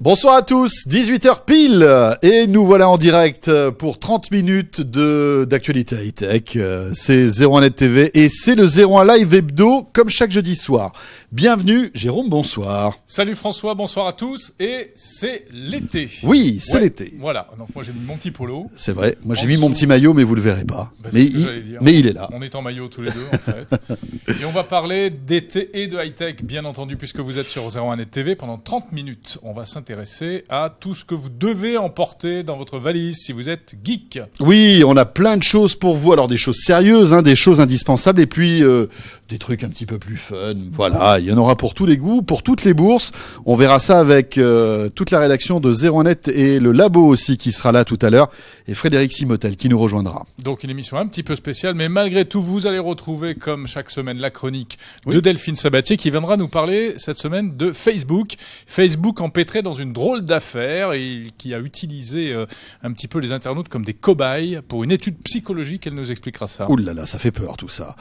Bonsoir à tous, 18h pile, et nous voilà en direct pour 30 minutes d'actualité high-tech. C'est 01net TV et c'est le 01 Live Hebdo, comme chaque jeudi soir. Bienvenue, Jérôme, bonsoir. Salut François, bonsoir à tous, et c'est l'été. Oui, c'est l'été. Voilà, donc moi j'ai mis mon petit polo. C'est vrai, moi j'ai mis mon petit maillot, mais vous le verrez pas. Mais il est là. On est en maillot tous les deux, en fait. Et on va parler d'été et de high-tech, bien entendu, puisque vous êtes sur 01net TV pendant 30 minutes. On va s'intéresser à tout ce que vous devez emporter dans votre valise si vous êtes geek. Oui, on a plein de choses pour vous. Alors des choses sérieuses, des choses indispensables, et puis des trucs un petit peu plus fun. Voilà, il y en aura pour tous les goûts, pour toutes les bourses. On verra ça avec toute la rédaction de 01net et le labo aussi qui sera là tout à l'heure, et Frédéric Simotel qui nous rejoindra. Donc une émission un petit peu spéciale, mais malgré tout, vous allez retrouver comme chaque semaine la chronique de Delphine Sabatier qui viendra nous parler cette semaine de Facebook. Facebook empêtré dans une drôle d'affaire et qui a utilisé un petit peu les internautes comme des cobayes pour une étude psychologique. Elle nous expliquera ça. Ouh là là, ça fait peur tout ça.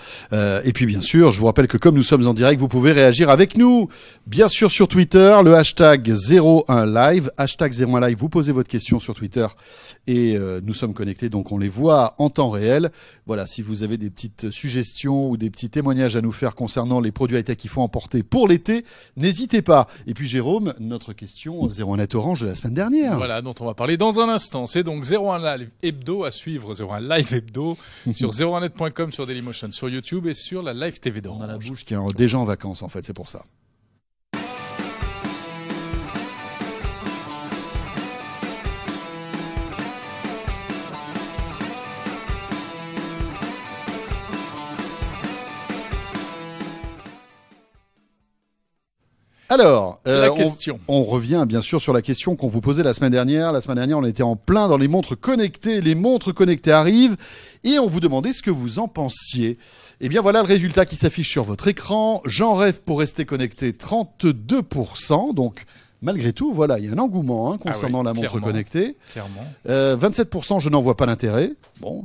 Et puis bien sûr, je vous rappelle que comme nous sommes en direct, vous pouvez réagir avec nous. Bien sûr sur Twitter, le hashtag 01live, hashtag 01live, vous posez votre question sur Twitter et nous sommes connectés, donc on les voit en temps réel. Voilà, si vous avez des petites suggestions ou des petits témoignages à nous faire concernant les produits high-tech qu'il faut emporter pour l'été, n'hésitez pas. Et puis Jérôme, notre question 01net Orange de la semaine dernière. Voilà, dont on va parler dans un instant. C'est donc 01 Live Hebdo à suivre, 01 Live Hebdo sur 01net.com, sur Dailymotion, sur YouTube et sur la Live TV d'Orange. On a la bouche qui est déjà en vacances en fait, c'est pour ça. Alors, on revient bien sûr sur la question qu'on vous posait la semaine dernière. La semaine dernière, on était en plein dans les montres connectées. Les montres connectées arrivent et on vous demandait ce que vous en pensiez. Eh bien, voilà le résultat qui s'affiche sur votre écran. J'en rêve pour rester connecté, 32%. Donc, malgré tout, voilà, il y a un engouement concernant la montre connectée. Clairement. 27%, je n'en vois pas l'intérêt. Bon,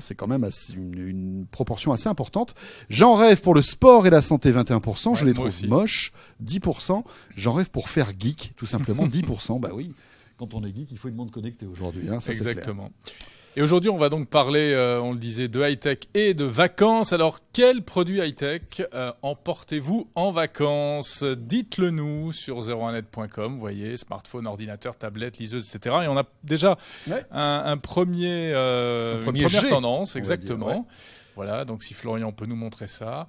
c'est quand même une proportion assez importante. J'en rêve pour le sport et la santé, 21%. Je les trouve moches, 10%. J'en rêve pour faire geek, tout simplement, 10%. Bah oui, quand on est geek, il faut une montre connectée aujourd'hui. Ça, exactement. C'est clair. Et aujourd'hui, on va donc parler, on le disait, de high-tech et de vacances. Alors, quels produits high-tech emportez-vous en vacances? Dites-le nous sur 01net.com. Vous voyez, smartphone, ordinateur, tablette, liseuse, etc. Et on a déjà une première tendance, exactement. Dire, Voilà, donc si Florian peut nous montrer ça.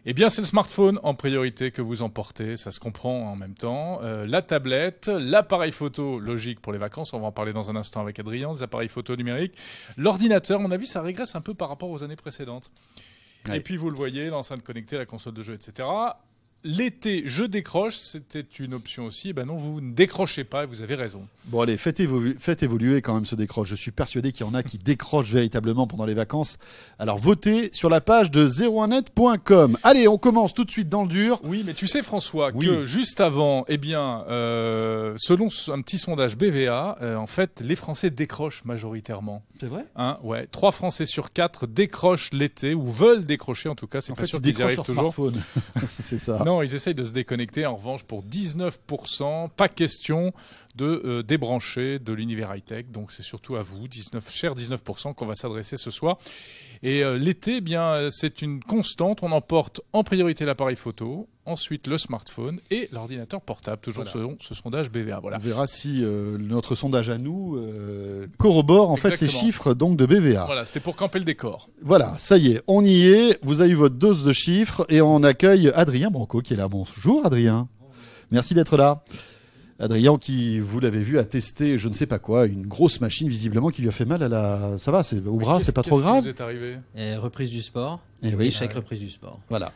Eh bien, c'est le smartphone en priorité que vous emportez, ça se comprend en même temps. La tablette, l'appareil photo, logique pour les vacances, on va en parler dans un instant avec Adrien, des appareils photo numériques. L'ordinateur, à mon avis, ça régresse un peu par rapport aux années précédentes. Ouais. Et puis, vous le voyez, l'enceinte connectée, la console de jeu, etc. L'été, je décroche, c'était une option aussi. Ben non, vous ne décrochez pas, vous avez raison. Bon allez, faites évoluer quand même ce décroche. Je suis persuadé qu'il y en a qui décrochent véritablement pendant les vacances. Alors votez sur la page de 01net.com. Allez, on commence tout de suite dans le dur. Oui, mais tu sais François, que juste avant, selon un petit sondage BVA, en fait, les Français décrochent majoritairement. C'est vrai ? 3 Français sur 4 décrochent l'été, ou veulent décrocher en tout cas, c'est pas sûr qu'ils y arrivent toujours. C'est ça. Non, ils essayent de se déconnecter. En revanche, pour 19%, pas question de débrancher de l'univers high-tech. Donc, c'est surtout à vous, chers 19%, qu'on va s'adresser ce soir. Et l'été, c'est une constante. On emporte en priorité l'appareil photo, ensuite le smartphone et l'ordinateur portable, toujours selon ce sondage BVA. Voilà. On verra si notre sondage à nous corrobore en fait ces chiffres donc de BVA. Voilà, c'était pour camper le décor. Voilà, ça y est, on y est. Vous avez eu votre dose de chiffres et on accueille Adrien Branco qui est là. Bonjour Adrien. Merci d'être là. Adrien qui, vous l'avez vu, a testé je ne sais pas quoi, une grosse machine visiblement qui lui a fait mal à la... Ça va, au bras, c'est pas trop grave. Qu'est-ce qui vous est arrivé ? Reprise du sport. Échec reprise du sport. Voilà.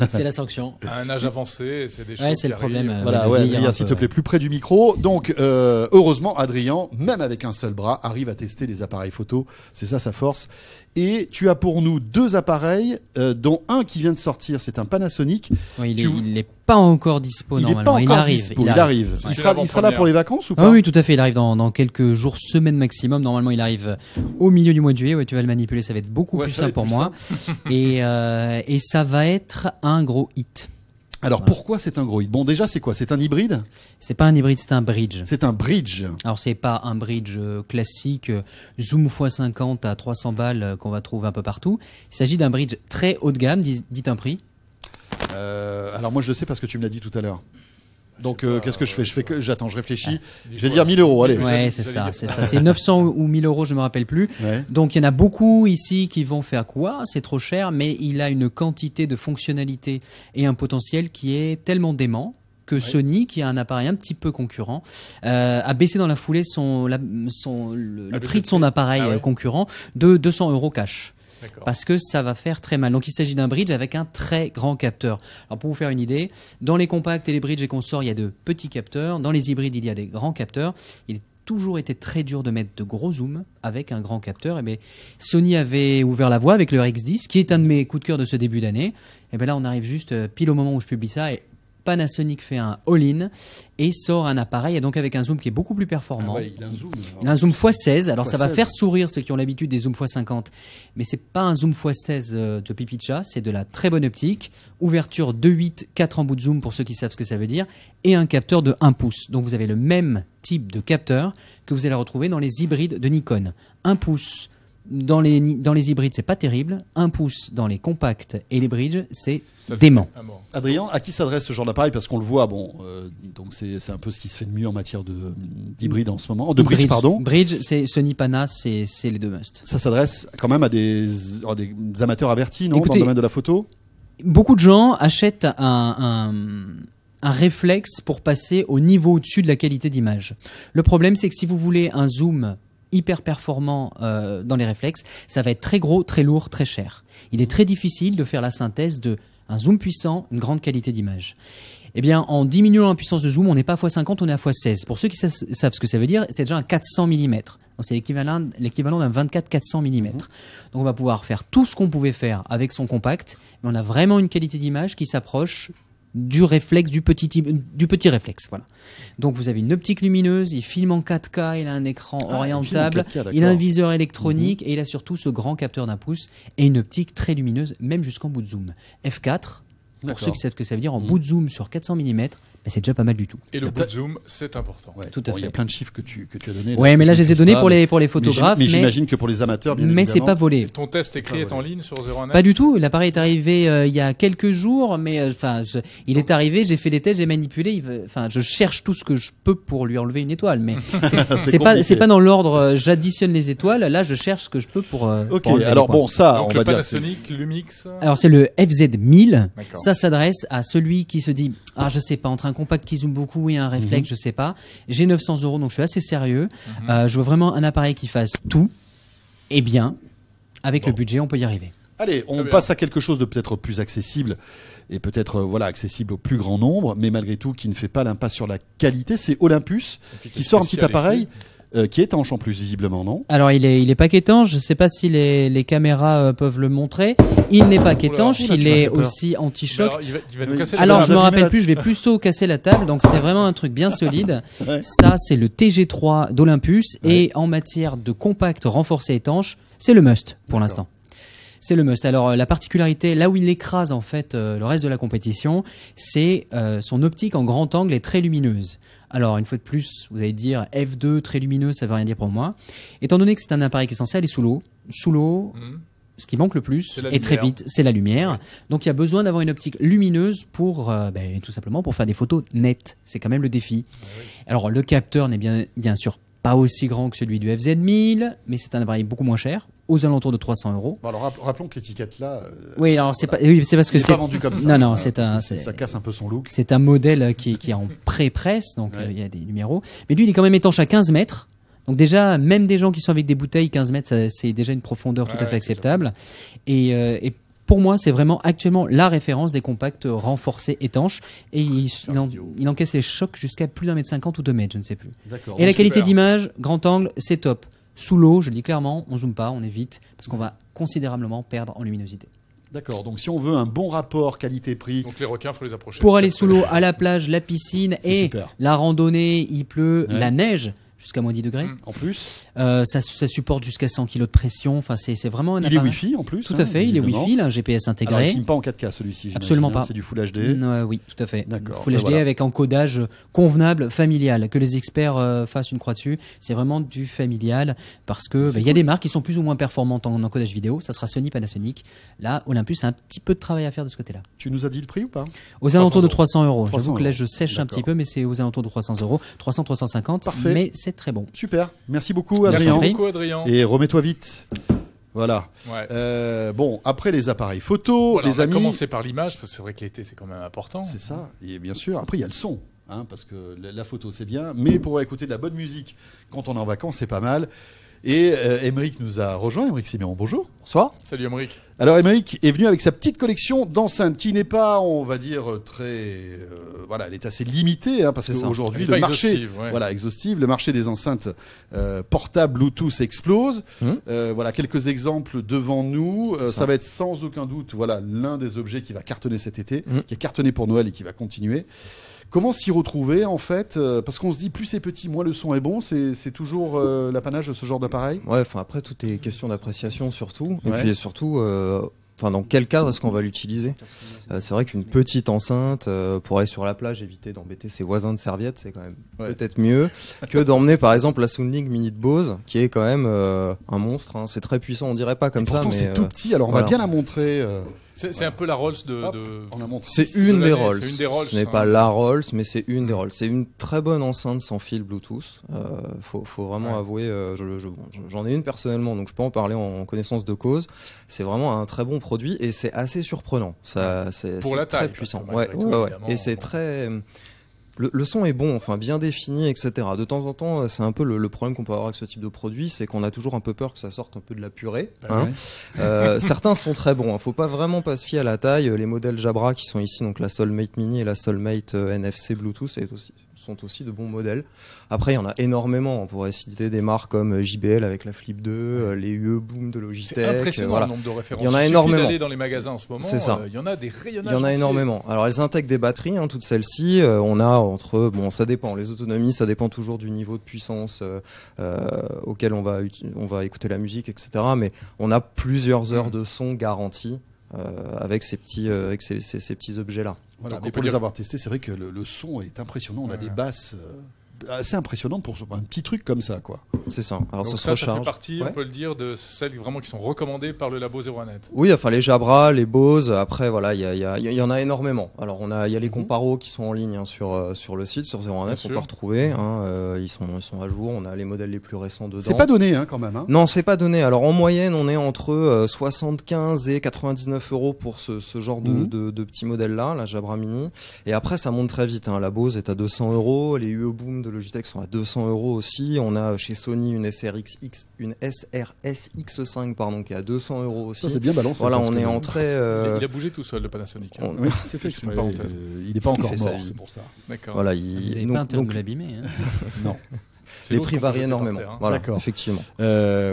C'est la sanction. À un âge avancé, c'est des choses c'est le problème. Voilà, Adrien, s'il te plaît, plus près du micro. Donc, heureusement, Adrien, même avec un seul bras, arrive à tester des appareils photo. C'est ça sa force. Et tu as pour nous 2 appareils, dont un qui vient de sortir, c'est un Panasonic. Oui, il n'est pas encore dispo normalement. Il arrive. Il sera là pour les vacances ou pas ? Oui, tout à fait. Il arrive dans quelques jours, semaines maximum. Normalement, il arrive au milieu du mois de juillet. Ouais, tu vas le manipuler, ça va être beaucoup plus simple pour moi. Et ça va être un gros hit. Alors pourquoi c'est un gros hit? Bon, déjà, c'est quoi? C'est un hybride? C'est pas un hybride, c'est un bridge. C'est un bridge. Alors c'est pas un bridge classique zoom x50 à 300 balles qu'on va trouver un peu partout. Il s'agit d'un bridge très haut de gamme. Dites un prix. Alors moi je le sais parce que tu me l'as dit tout à l'heure. Donc qu'est-ce que je fais? J'attends, je réfléchis. Ah, Je vais dire 1000 euros, allez. Ouais, c'est ça. C'est 900 ou 1000 euros, je me rappelle plus. Ouais. Donc il y en a beaucoup ici qui vont faire quoi? C'est trop cher, mais il a une quantité de fonctionnalités et un potentiel qui est tellement dément que Sony, qui a un appareil un petit peu concurrent, a baissé dans la foulée le prix de son appareil concurrent de 200 euros cash. Parce que ça va faire très mal. Donc il s'agit d'un bridge avec un très grand capteur. Alors pour vous faire une idée, dans les compacts et les bridges et consorts, il y a de petits capteurs. Dans les hybrides, il y a des grands capteurs. Il a toujours été très dur de mettre de gros zooms avec un grand capteur. Et bien, Sony avait ouvert la voie avec le RX10, qui est un de mes coups de cœur de ce début d'année. Et bien là, on arrive juste pile au moment où je publie ça. Et Panasonic fait un all-in et sort un appareil, et donc avec un zoom qui est beaucoup plus performant. Ah ouais, il a un zoom. Il a un zoom x16, alors ça va x16. faire sourire ceux qui ont l'habitude des zooms x50, mais c'est pas un zoom x16 de pipi de chat, c'est de la très bonne optique, ouverture 2.8, 4 embouts de zoom pour ceux qui savent ce que ça veut dire, et un capteur de 1 pouce. Donc vous avez le même type de capteur que vous allez retrouver dans les hybrides de Nikon. 1 pouce dans les hybrides, c'est pas terrible. 1 pouce dans les compacts et les bridges, c'est dément. Adrien, à qui s'adresse ce genre d'appareil? Parce qu'on le voit, bon, donc c'est un peu ce qui se fait de mieux en matière d'hybride en ce moment. De bridge, pardon. Bridge, c'est Sony Pana, c'est les deux must. Ça s'adresse quand même à des amateurs avertis, non? Écoutez, dans le domaine de la photo? Beaucoup de gens achètent un réflexe pour passer au niveau au-dessus de la qualité d'image. Le problème, c'est que si vous voulez un zoom hyper performant dans les réflexes, ça va être très gros, très lourd, très cher. Il est très difficile de faire la synthèse de un zoom puissant, une grande qualité d'image. Eh bien, en diminuant la puissance de zoom, on n'est pas à x50, on est à x16. Pour ceux qui savent ce que ça veut dire, c'est déjà un 400 mm. Donc c'est l'équivalent d'un 24-400 mm. Donc on va pouvoir faire tout ce qu'on pouvait faire avec son compact, mais on a vraiment une qualité d'image qui s'approche du réflexe, du petit réflexe, voilà. Donc vous avez une optique lumineuse, il filme en 4K, il a un écran orientable, il a un viseur électronique et il a surtout ce grand capteur d'1 pouce et une optique très lumineuse, même jusqu'en bout de zoom. F4, pour ceux qui savent ce que ça veut dire, en bout de zoom sur 400 mm, ben c'est déjà pas mal du tout. Et le bout de zoom, c'est important. Ouais, tout à fait. Il y a plein de chiffres que tu as donnés. Ouais, mais là, je les ai donnés pour les photographes. Mais j'imagine que pour les amateurs, bien évidemment. Mais c'est pas volé. Ton test écrit est en ligne sur 01net? Pas du tout. L'appareil est arrivé il y a quelques jours, mais il est arrivé, j'ai fait les tests, j'ai manipulé. Je cherche tout ce que je peux pour lui enlever une étoile, mais c'est pas dans l'ordre. J'additionne les étoiles. Là, je cherche ce que je peux pour. Ok. Alors bon, ça, donc on le va dire. Panasonic Lumix. Alors c'est le FZ1000. D'accord. Ça s'adresse à celui qui se dit je sais pas, entre un compact qui zoome beaucoup et un réflexe, je sais pas. J'ai 900 €, donc je suis assez sérieux. Je veux vraiment un appareil qui fasse tout et bien. Avec le budget, on peut y arriver. Allez, on passe à quelque chose de peut-être plus accessible et peut-être accessible au plus grand nombre, mais malgré tout qui ne fait pas l'impasse sur la qualité. C'est Olympus qui sort un petit appareil qui est étanche en plus, visiblement, non? Alors il est pas qu'étanche, je sais pas si les caméras peuvent le montrer. Il n'est pas qu'étanche, il est aussi anti-choc. Alors, il va nous casser la Alors table. je me rappelle plus, je vais plutôt casser la table, donc c'est vraiment un truc bien solide. Ouais. Ça c'est le TG3 d'Olympus et en matière de compact renforcé étanche, c'est le must pour l'instant. C'est le must. Alors la particularité, là où il écrase en fait le reste de la compétition, c'est son optique en grand angle est très lumineuse. Alors une fois de plus, vous allez dire F2 très lumineux, ça veut rien dire pour moi. Étant donné que c'est un appareil qui est censé aller sous l'eau, ce qui manque le plus et très vite, c'est la lumière. Donc il y a besoin d'avoir une optique lumineuse pour tout simplement pour faire des photos nettes. C'est quand même le défi. Alors le capteur n'est bien sûr pas aussi grand que celui du FZ1000, mais c'est un appareil beaucoup moins cher, aux alentours de 300 €. Bon, alors rappelons que l'étiquette là. Oui, alors c'est parce que c'est pas vendu comme ça. Non, non, ça casse un peu son look. C'est un modèle qui est en pré-presse, donc il y a des numéros. Mais lui, il est quand même étanche à 15 mètres. Donc déjà, même des gens qui sont avec des bouteilles, 15 mètres, c'est déjà une profondeur tout à fait acceptable. Et pour moi, c'est vraiment actuellement la référence des compacts renforcés étanches. Et il encaisse les chocs jusqu'à plus d'1,50 m ou 2 mètres, je ne sais plus. Et la qualité d'image, grand angle, c'est top. Sous l'eau, je le dis clairement, on zoome pas, on évite, parce qu'on va considérablement perdre en luminosité. D'accord, donc si on veut un bon rapport qualité-prix... Donc les requins, il faut les approcher. Pour aller sous l'eau, à la plage, la piscine et super. la randonnée, il pleut, la neige, jusqu'à moins 10 degrés. En plus, Ça supporte jusqu'à 100 kg de pression. Enfin, c'est vraiment un il est appareil. Wi-Fi en plus. Tout à fait, il est Wi-Fi, il a un GPS Alors, intégré. il filme pas en 4K celui-ci, j'imagine, Absolument hein, pas. c'est du Full HD. Oui, tout à fait. D'accord, Full ben HD voilà. avec un codage convenable, familial. Que les experts fassent une croix dessus. C'est vraiment du familial parce que il y a des marques qui sont plus ou moins performantes en codage vidéo. Ça sera Sony, Panasonic. Là, Olympus a un petit peu de travail à faire de ce côté-là. Tu nous as dit le prix ou pas? Aux alentours de 300 300 €. 300 J'avoue que là, €. je sèche un petit peu, mais c'est aux alentours de 300 €. 300, 350. Parfait. Mais c'est très bon. Super, merci beaucoup Merci Adrien. Merci. beaucoup, Adrien. Et remets-toi vite. Voilà. Ouais. Bon, après les appareils photo, Voilà, les on va amis. commencer par l'image, parce que c'est vrai que l'été, c'est quand même important. C'est ça. Et bien sûr, après il y a le son. Parce que la photo c'est bien, mais pour écouter de la bonne musique quand on est en vacances c'est pas mal. Et Émeric nous a rejoint. Émeric Siméon, bonjour. Bonsoir. Salut, Émeric. Alors Émeric est venu avec sa petite collection d'enceintes qui n'est pas, on va dire, très... voilà, elle est assez limitée parce C'est ça. qu'aujourd'hui Elle est le pas marché... exhaustive, ouais. Voilà, exhaustive. Le marché des enceintes portables Bluetooth explose. Voilà, quelques exemples devant nous. Ça va être sans aucun doute l'un des objets qui va cartonner cet été, qui a cartonné pour Noël et qui va continuer. Comment s'y retrouver en fait Parce qu'on se dit plus c'est petit, moins le son est bon. C'est toujours l'apanage de ce genre d'appareil. Ouais, enfin après tout est question d'appréciation surtout, et Ouais. puis surtout, dans quel cadre est-ce qu'on va l'utiliser C'est vrai qu'une petite enceinte pour aller sur la plage, éviter d'embêter ses voisins de serviettes, c'est quand même peut-être mieux que d'emmener par exemple la Soundlink Mini de Bose, qui est quand même un monstre. Hein. C'est très puissant, on dirait pas comme Et ça, pourtant mais c'est tout petit. Alors on voilà. va bien la montrer. C'est un peu la Rolls Hop, de... on la montre. c'est de une des l'année, Rolls. c'est une des Rolls, Ce n'est hein. pas la Rolls, mais c'est une des Rolls. C'est une très bonne enceinte sans fil Bluetooth. Faut vraiment avouer. J'en ai une personnellement, donc je peux en parler en connaissance de cause. C'est vraiment un très bon produit et c'est assez surprenant. C'est Pour la très taille, puissant. parce que malgré tout, évidemment, Et c'est très. Le son est bon, bien défini, etc. De temps en temps, c'est un peu le problème qu'on peut avoir avec ce type de produit, c'est qu'on a toujours un peu peur que ça sorte un peu de la purée. Certains sont très bons. Faut pas se fier à la taille. Les modèles Jabra qui sont ici, donc la Soulmate Mini et la Soulmate NFC Bluetooth, sont aussi de bons modèles. Après, il y en a énormément. On pourrait citer des marques comme JBL avec la Flip 2, les UE Boom de Logitech. C'est impressionnant le nombre de références. Il y en a suffit énormément. d'aller dans les magasins en ce moment. C'est ça. Il y en a des rayonnages. Il y en a entiers. énormément. Alors elles intègrent des batteries, toutes celles-ci. On a ça dépend. Les autonomies, ça dépend toujours du niveau de puissance auquel on va écouter la musique, etc. Mais on a plusieurs heures de son garanties avec ces petits objets-là. Voilà, Donc, mais on pour peut les dire- avoir testés, c'est vrai que le son est impressionnant. On a des basses assez impressionnantes pour un petit truc comme ça, quoi. C'est ça. Alors Donc ça se ça fait recharge. partie, Ouais. on peut le dire, de celles vraiment qui sont recommandées par le labo 01net. Oui, les Jabra, les Bose. Après, voilà, il y en a énormément. Alors il y a les comparos qui sont en ligne sur le site, sur 01net, sûr. on peut retrouver. Ils sont à jour. On a les modèles les plus récents dedans. C'est pas donné, quand même. Non, c'est pas donné. Alors en moyenne, on est entre 75 et 99 € pour ce genre de petits modèles-là, la Jabra Mini. Et après, ça monte très vite. La Bose est à 200 €. Les UE Boom de Logitech sont à 200 € aussi. On a chez Sony une SRS X5 qui est à 200 € aussi. Ça, c'est bien balancé. Voilà, parce on que- est entré. Il a bougé tout seul, le Panasonic. hein. Oui, c'est fait Juste une exprès. parenthèse. Il n'est pas encore fait sa mort, vie. c'est pour ça. D'accord. Voilà, Vous n'avez donc- pas intérêt donc de l'abîmer. Non. C'est les l'autre prix qu'on peut varient jeter par énormément. terre, hein. Voilà, D'accord. effectivement.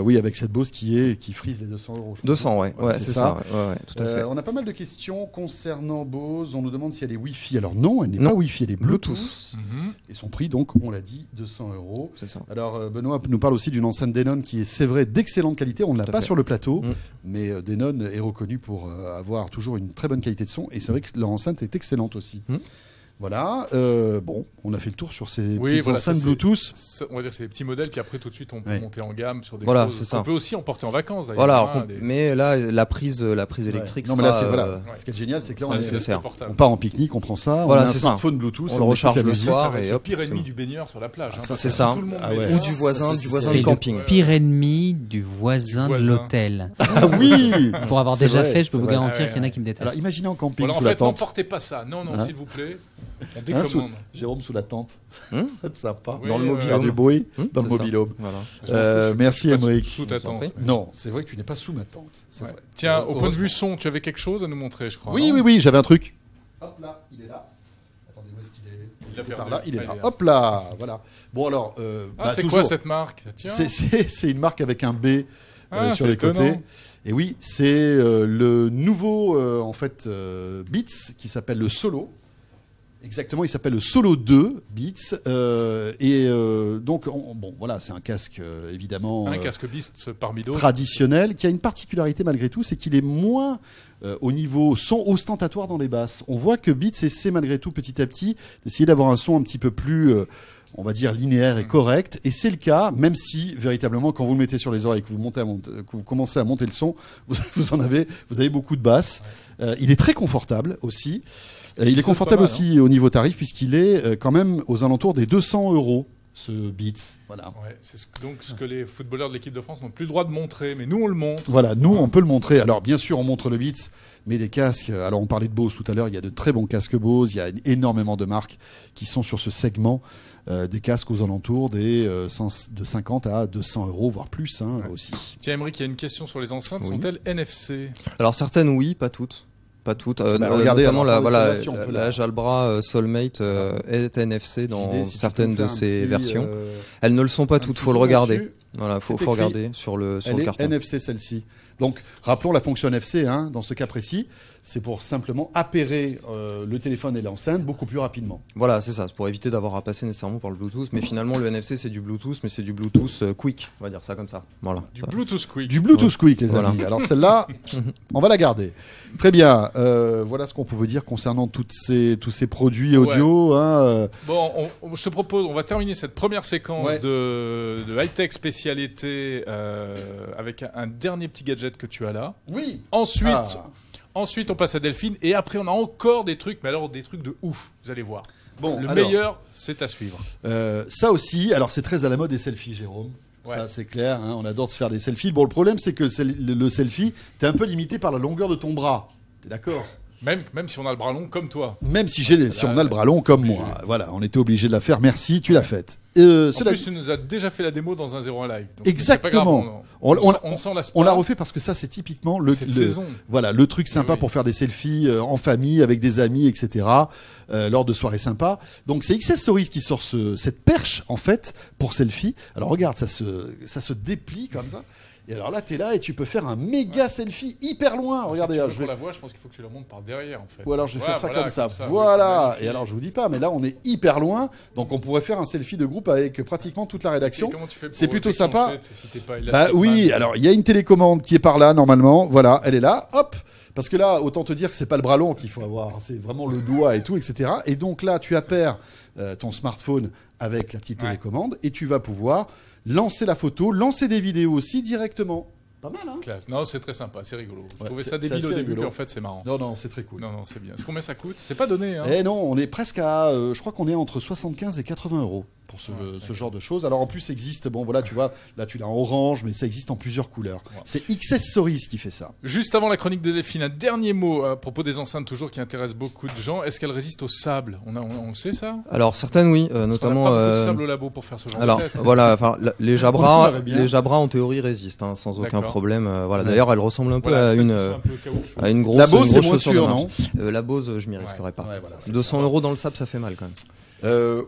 Oui, avec cette Bose qui frise les 200 €. je crois. 200, ouais, Voilà, c'est ça. Ouais, tout à fait. On a pas mal de questions concernant Bose. On nous demande si elle est Wi-Fi. Alors non, elle n'est Non. pas Wi-Fi, elle est Bluetooth. Mhm. Et son prix, donc, on l'a dit, 200 €. C'est ça. Alors Benoît nous parle aussi d'une enceinte Denon qui est, c'est vrai, d'excellente qualité. On ne l'a Tout à pas fait. sur le plateau, Mm. mais Denon est reconnu pour avoir toujours une très bonne qualité de son. Et c'est vrai que leur enceinte est excellente aussi. Mm. Voilà. Bon, on a fait le tour sur ces Oui, petites voilà, enceintes ça, c'est- Bluetooth. On va dire que c'est des petits modèles, puis après tout de suite on peut Ouais. monter en gamme sur des Voilà, choses c'est ça. qu'on peut aussi emporter en vacances d'ailleurs. Voilà, hein, des- mais là, la prise électrique Non, mais là, sera, c'est voilà. euh, Ce qui est génial, c'est que là, Ouais, on, c'est est- ça. portable. on part en pique-nique, on prend ça, Voilà, on a un c'est ça. smartphone Bluetooth, On et le écoute recharge la le musique. soir. Ça va être et le hop, pire c'est ennemi bon. du baigneur sur la plage. hein, ça, parce c'est que ça. tout le monde Ah met ouais. ça. Ou du voisin C'est de camping. le pire ennemi du voisin de voisin. l'hôtel. Ah oui. Pour avoir C'est déjà vrai, fait, je peux c'est vous vrai. garantir Ah ouais, qu'il y en a ouais. qui me détestent. Alors imaginez en camping Voilà, en sous la fait, tente. n'emportez pas ça. Non, Hein s'il vous plaît. On Hein, sous- décommande. Jérôme sous la tente. C'est sympa. Oui, Dans le ouais, mobile Faire ouais. du bruit Hum, dans le c'est ça. mobil-home. Voilà. Merci Je suis pas Émeric. Sous ta Je vous en tente. prie. Non, c'est vrai que tu n'es pas sous ma tente. C'est Ouais. vrai. Tiens, au point de vue Heureusement. son, tu avais quelque chose à nous montrer, je crois. Oui, non oui, oui, j'avais un truc. Hop là, il est là. Attendez, où est-ce qu'il est Il l'a Par perdu. là, il est Ah, là. il est là. Hop là, voilà. Bon alors, Ah, c'est toujours, quoi cette marque Tiens. c'est une marque avec un B Ah, sur c'est les étonnant. côtés. Et oui, c'est le nouveau en fait Beats qui s'appelle le Solo. Exactement, il s'appelle le Solo 2 Beats. Donc, bon, voilà, c'est un casque évidemment Un casque Beats parmi d'autres. traditionnel qui a une particularité malgré tout, c'est qu'il est moins au niveau son ostentatoire dans les basses. On voit que Beats essaie malgré tout petit à petit d'essayer d'avoir un son un petit peu plus on va dire linéaire et correct, et c'est le cas, même si véritablement quand vous le mettez sur les oreilles, que vous commencez à monter le son, vous avez beaucoup de basses. Il est très confortable aussi. Il est confortable mal, aussi au niveau tarif puisqu'il est quand même aux alentours des 200 €. Ce Beats, voilà. Ouais, c'est donc ce que les footballeurs de l'équipe de France n'ont plus le droit de montrer, mais nous on le montre. Voilà, nous on peut le montrer. Alors bien sûr on montre le Beats, mais des casques. Alors on parlait de Bose tout à l'heure, il y a de très bons casques Bose, il y a énormément de marques qui sont sur ce segment, des casques aux alentours de 50 à 200 €, voire plus aussi. Tiens, Aymeric, il y a une question sur les enceintes, Oui. sont-elles NFC? Alors certaines oui, pas toutes. Pas toutes. regardez, Notamment alors, la Jalbra Soulmate est NFC dans L'idée, si certaines tu peux de faire un ses petit, versions. Elles ne le sont pas un toutes, petit faut le zoom regarder. là-dessus. Voilà, faut écrit. regarder sur le Elle est carton. NFC celle-ci. Donc rappelons la fonction NFC dans ce cas précis, c'est pour simplement appairer le téléphone et l'enceinte beaucoup plus rapidement. Voilà, c'est ça, c'est pour éviter d'avoir à passer nécessairement par le Bluetooth. Mais finalement, le NFC, c'est du Bluetooth, mais c'est du Bluetooth quick, on va dire ça comme ça. Voilà. Du Ça. Bluetooth Quick. Du Bluetooth Quick, les Voilà. amis. Alors celle-là, on va la garder. Très bien. Voilà ce qu'on pouvait dire concernant tous ces produits audio. Bon, je te propose, on va terminer cette première séquence Ouais. de high-tech spécialité avec un dernier petit gadget que tu as là. Oui. Ensuite, on passe à Delphine et après, on a encore des trucs, mais alors des trucs de ouf, vous allez voir. Bon, Le alors, meilleur, c'est à suivre. ça aussi, alors c'est très à la mode des selfies, Jérôme. Ouais. Ça, c'est clair. On adore se faire des selfies. Bon, le problème, c'est que le selfie, t'es un peu limité par la longueur de ton bras. T'es d'accord ? Même si on a le bras long comme toi. Même si on a le bras long comme obligé. moi. Voilà, on était obligé de la faire. Merci, tu l'as faite. En Cela plus, dit- tu nous as déjà fait la démo dans un 01 live. Donc Exactement. c'est pas grave, on s'en lasse pas. On l'a refait parce que ça, c'est typiquement Cette saison. voilà, le truc sympa Oui. pour faire des selfies en famille, avec des amis, etc., lors de soirées sympas. Donc, c'est XS Stories qui sort cette perche, en fait, pour selfie. Alors, regarde, ça se déplie comme ça. Et alors là, t'es là et tu peux faire un méga selfie hyper loin. Regardez, si tu là, veux je qu'on vais... la voit, je pense qu'il faut que tu la montes par derrière, en fait. Ou alors je vais faire ça Voilà, comme ça. oui, c'est Voilà. magnifique. Et alors je vous dis pas, mais là on est hyper loin, donc on pourrait faire un selfie de groupe avec pratiquement toute la rédaction. Et comment tu fais pour C'est plutôt déclencher sympa. si t'es pas Bah Elastic oui, Man? alors il y a une télécommande qui est par là normalement. Voilà, elle est là. Hop. Parce que là, autant te dire que c'est pas le bras long qu'il faut avoir, c'est vraiment le doigt et tout, etc. Et donc là, tu appaires ton smartphone avec la petite Ouais. télécommande et tu vas pouvoir lancer la photo, lancer des vidéos aussi directement. Pas mal, hein? Classe. Non, c'est très sympa, c'est rigolo. Je Ouais, trouvais c'est- ça débile c'est au assez début, rigolo. puis en fait, c'est marrant. Non, non, c'est très cool. Non, c'est bien. Combien ça coûte? C'est pas donné, hein. Eh non, on est presque à, je crois qu'on est entre 75 et 80 € pour ce genre de choses. Alors en plus, ça existe, bon voilà, tu vois, là tu l'as en orange, mais ça existe en plusieurs couleurs. Ouais. C'est XS Stories qui fait ça. Juste avant la chronique de Delphine, un dernier mot à propos des enceintes toujours qui intéresse beaucoup de gens. Est-ce qu'elles résistent au sable? On sait ça? Alors certaines oui, Parce qu'on notamment. n'a pas beaucoup de sable au labo pour faire ce genre Alors de test. voilà, enfin les On Jabra, aimerait bien. les Jabra en théorie résistent sans aucun D'accord. problème. Voilà. Ouais. D'ailleurs, elles ressemblent un peu Voilà, à celles une qui sont un peu caoutchouc. à une grosse. La Bose, une c'est grosse moins chaussure de sûr, marche. non? La Bose, je m'y risquerais pas. Ouais, voilà, c'est 200 € dans le sable, ça fait mal quand même.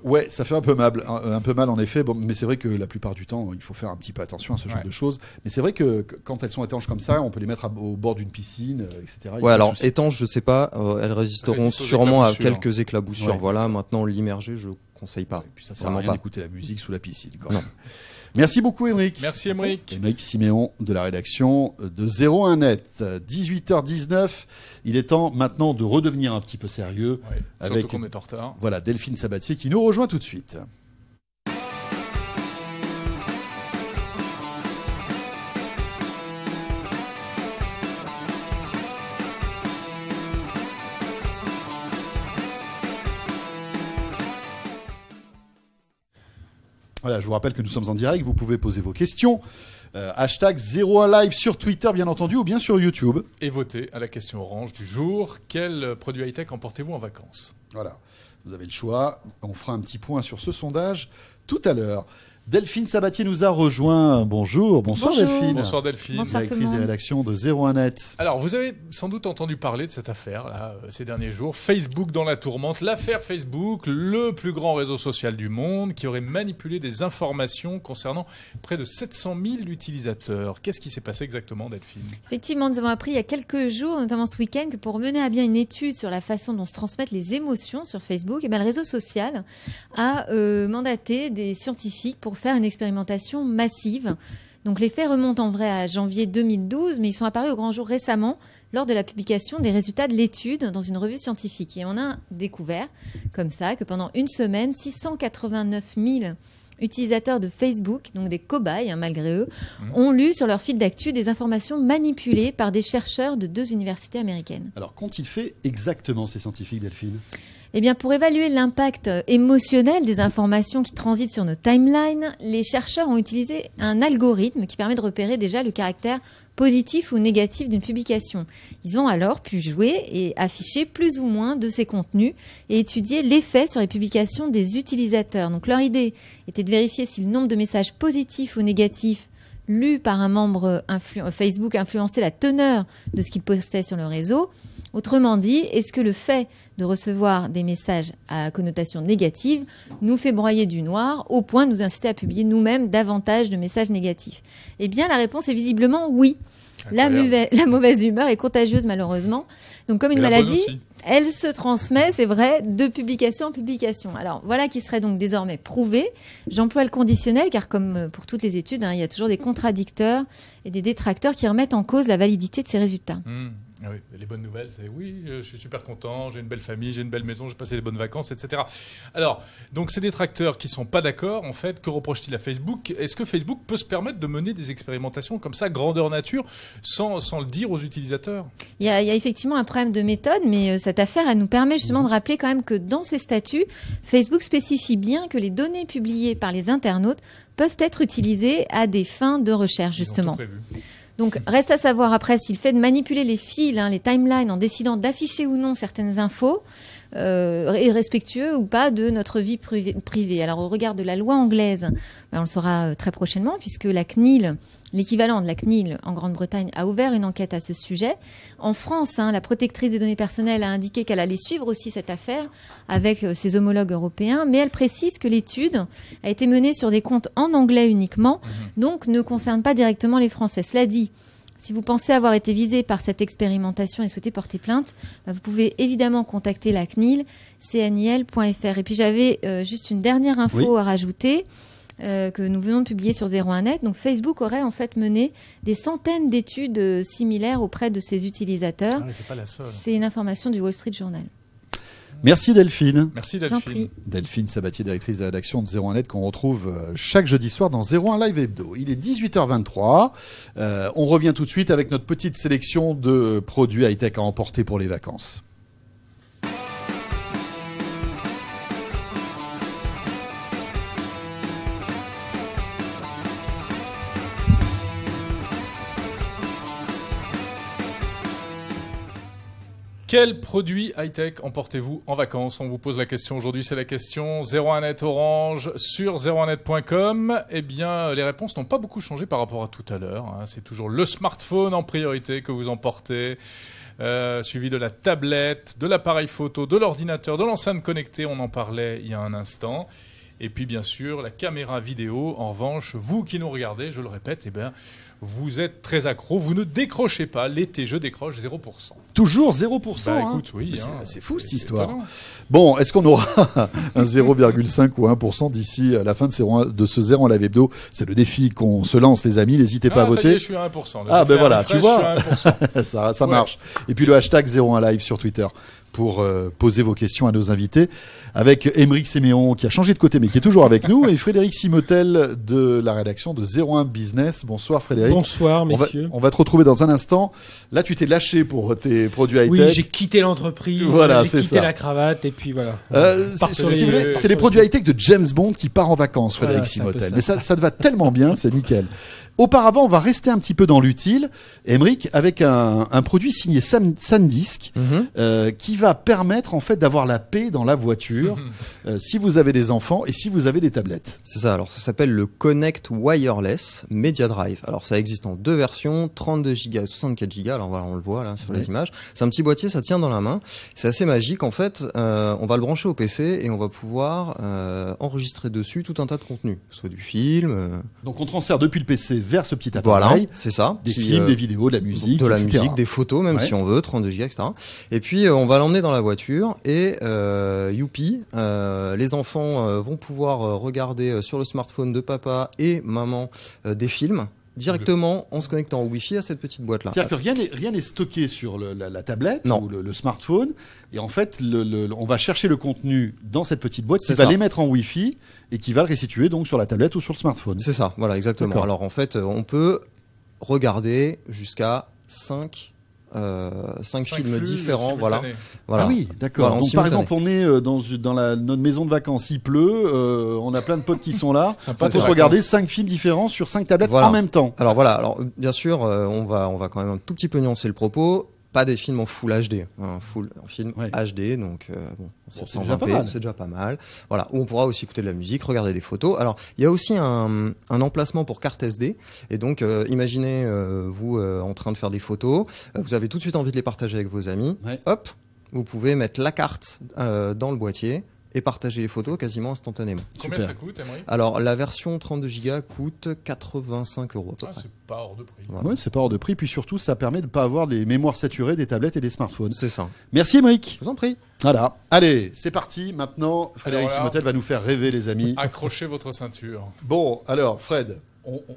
Ouais, ça fait un peu mal en effet. Bon, mais c'est vrai que la plupart du temps, il faut faire un petit peu attention à ce genre Ouais. de choses. Mais c'est vrai que quand elles sont étanches comme ça, on peut les mettre au bord d'une piscine, etc. Il y a Ouais, pas de alors souci. étanches, je sais pas, elles résisteront Elles résistent aux sûrement à éclaboussures. quelques éclaboussures. Ouais. Voilà, maintenant l'immerger, je conseille pas. Et puis ça sert à Vraiment rien pas. d'écouter la musique sous la piscine. Quoi. Non. Merci beaucoup, Émeric. Merci, Aymeric. Émeric Siméon de la rédaction de 01net. 18h19. Il est temps maintenant de redevenir un petit peu sérieux. Ouais, Avec- surtout qu'on est en retard. Voilà, Delphine Sabatier qui nous rejoint tout de suite. Voilà, je vous rappelle que nous sommes en direct, vous pouvez poser vos questions. Hashtag 01live sur Twitter, bien entendu, ou bien sur YouTube. Et votez à la question orange du jour. Quel produit high-tech emportez-vous en vacances? Voilà, vous avez le choix. On fera un petit point sur ce sondage tout à l'heure. Delphine Sabatier nous a rejoint. Bonjour. Bonsoir Delphine. Bonsoir Delphine. Bonsoir. Directrice des rédactions de 01net. Alors, vous avez sans doute entendu parler de cette affaire là, ces derniers jours. Facebook dans la tourmente. L'affaire Facebook, le plus grand réseau social du monde, qui aurait manipulé des informations concernant près de 700 000 utilisateurs. Qu'est-ce qui s'est passé exactement, Delphine? Effectivement, nous avons appris il y a quelques jours, notamment ce week-end, que pour mener à bien une étude sur la façon dont se transmettent les émotions sur Facebook, le réseau social a mandaté des scientifiques pour faire une expérimentation massive. Donc les faits remontent en vrai à janvier 2012, mais ils sont apparus au grand jour récemment lors de la publication des résultats de l'étude dans une revue scientifique. Et on a découvert, comme ça, que pendant une semaine, 689 000 utilisateurs de Facebook, donc des cobayes, malgré eux, ont lu sur leur fil d'actu des informations manipulées par des chercheurs de 2 universités américaines. Alors, qu'ont-ils fait exactement ces scientifiques, Delphine? Eh bien, pour évaluer l'impact émotionnel des informations qui transitent sur nos timelines, les chercheurs ont utilisé un algorithme qui permet de repérer déjà le caractère positif ou négatif d'une publication. Ils ont alors pu jouer et afficher plus ou moins de ces contenus et étudier l'effet sur les publications des utilisateurs. Donc leur idée était de vérifier si le nombre de messages positifs ou négatifs lus par un membre Facebook influençait la teneur de ce qu'il postait sur le réseau. Autrement dit, est-ce que le fait de recevoir des messages à connotation négative nous fait broyer du noir au point de nous inciter à publier nous-mêmes davantage de messages négatifs? Eh bien, la réponse est visiblement oui. La mauvaise humeur est contagieuse, malheureusement. Donc, comme une maladie, elle se transmet, c'est vrai, de publication en publication. Alors, voilà qui serait donc désormais prouvé. J'emploie le conditionnel, car comme pour toutes les études, il y a toujours des contradicteurs et des détracteurs qui remettent en cause la validité de ces résultats. Ah oui, les bonnes nouvelles, c'est oui, je suis super content, j'ai une belle famille, j'ai une belle maison, j'ai passé des bonnes vacances, etc. Alors, donc ces détracteurs qui sont pas d'accord, en fait, que reproche-t-il à Facebook? Est-ce que Facebook peut se permettre de mener des expérimentations comme ça, grandeur nature, sans le dire aux utilisateurs? Il y a effectivement un problème de méthode, mais cette affaire, elle nous permet justement de rappeler quand même que dans ses statuts, Facebook spécifie bien que les données publiées par les internautes peuvent être utilisées à des fins de recherche, justement. Ils ont tout prévu. Donc, reste à savoir après si le fait de manipuler les fils, les timelines, en décidant d'afficher ou non certaines infos, est respectueux ou pas de notre vie privée. Alors, au regard de la loi anglaise, on le saura très prochainement, puisque la CNIL, l'équivalent de la CNIL en Grande-Bretagne, a ouvert une enquête à ce sujet. En France, la protectrice des données personnelles a indiqué qu'elle allait suivre aussi cette affaire avec ses homologues européens, mais elle précise que l'étude a été menée sur des comptes en anglais uniquement, donc ne concerne pas directement les Français. Cela dit, si vous pensez avoir été visé par cette expérimentation et souhaitez porter plainte, vous pouvez évidemment contacter la CNIL, cnil.fr. Et puis j'avais juste une dernière info à rajouter que nous venons de publier sur 01net. Donc Facebook aurait en fait mené des centaines d'études similaires auprès de ses utilisateurs. Ah oui, c'est pas la seule. C'est une information du Wall Street Journal. Merci Delphine. Merci Delphine. Delphine Sabatier, directrice de la rédaction de 01net, qu'on retrouve chaque jeudi soir dans 01 Live Hebdo. Il est 18h23. On revient tout de suite avec notre petite sélection de produits high-tech à emporter pour les vacances. Quel produit high-tech emportez-vous en vacances? On vous pose la question aujourd'hui, c'est la question 01net Orange sur 01net.com. Eh bien, les réponses n'ont pas beaucoup changé par rapport à tout à l'heure. C'est toujours le smartphone en priorité que vous emportez, suivi de la tablette, de l'appareil photo, de l'ordinateur, de l'enceinte connectée, on en parlait il y a un instant. Et puis, bien sûr, la caméra vidéo. En revanche, vous qui nous regardez, je le répète, eh bien, vous êtes très accro. Vous ne décrochez pas. L'été, je décroche 0%. Toujours 0%. Bah, écoute, oui. C'est fou, cette histoire. Bon, est-ce qu'on aura un 0,5 ou 1% d'ici à la fin de ce 01 Live Hebdo? C'est le défi qu'on se lance, les amis. N'hésitez pas à voter. Ça y est, je suis à 1%. Là, ben voilà, tu vois. Je suis à 1%. ça marche. Et puis le hashtag 01 Live sur Twitter pour poser vos questions à nos invités, avec Émeric Séméon qui a changé de côté mais qui est toujours avec nous, et Frédéric Simotel de la rédaction de 01 Business. Bonsoir Frédéric. Bonsoir messieurs. On va te retrouver dans un instant. Là tu t'es lâché pour tes produits high-tech. Oui, j'ai quitté l'entreprise, voilà, j'ai quitté la cravate et puis voilà. C'est les produits high-tech de James Bond qui part en vacances, Frédéric Simotel. Mais ça te va tellement bien, c'est nickel. Auparavant, on va rester un petit peu dans l'utile, Aymeric, avec un produit signé SanDisk, qui va permettre en fait d'avoir la paix dans la voiture si vous avez des enfants et si vous avez des tablettes. C'est ça, alors ça s'appelle le Connect Wireless Media Drive. Alors ça existe en 2 versions, 32 Go et 64 Go. Alors voilà, on le voit là sur les images. C'est un petit boîtier, ça tient dans la main. C'est assez magique en fait. On va le brancher au PC et on va pouvoir enregistrer dessus tout un tas de contenu, soit du film. Donc on transfère depuis le PC vers ce petit Voilà, appareil c'est ça. des films, des vidéos, de la musique, de la etc. musique, des photos même si on veut, 32 Go, etc. Et puis on va l'emmener dans la voiture et youpi, les enfants vont pouvoir regarder sur le smartphone de papa et maman des films directement en se connectant au Wi-Fi à cette petite boîte-là. C'est-à-dire que rien n'est stocké sur la tablette Non. ou le smartphone. Et en fait, on va chercher le contenu dans cette petite boîte qui C'est va ça. l'émettre en Wi-Fi et qui va le restituer donc sur la tablette ou sur le smartphone. C'est ça, voilà, exactement. D'accord. Alors en fait, on peut regarder jusqu'à 5 films différents. Voilà. Ah oui, d'accord. Voilà, en Donc par simultané. exemple, on est dans notre maison de vacances, il pleut, on a plein de potes qui sont là. Sympa On peut pour se regarder vacances. 5 films différents sur 5 tablettes Voilà. en même temps. Alors voilà, alors bien sûr, on va quand même un tout petit peu nuancer le propos. Pas des films en full HD, un film Ouais. HD, donc c'est 720p, déjà pas mal. c'est déjà pas mal. Voilà, où on pourra aussi écouter de la musique, regarder des photos. Alors, il y a aussi un emplacement pour carte SD, et donc imaginez vous en train de faire des photos, vous avez tout de suite envie de les partager avec vos amis. Ouais. Hop, vous pouvez mettre la carte dans le boîtier et partager les photos quasiment instantanément. Combien Super. ça coûte, Aymeric? Alors, la version 32 Go coûte 85 € à peu Ah, près. c'est pas hors de prix. Voilà. Ouais, c'est pas hors de prix. Puis surtout, ça permet de ne pas avoir les mémoires saturées des tablettes et des smartphones. C'est ça. Merci, Aymeric. Je vous en prie. Voilà. Allez, c'est parti. Maintenant, Frédéric Alors là- Simotel va nous faire rêver, les amis. Accrochez votre ceinture. Bon, alors, Fred,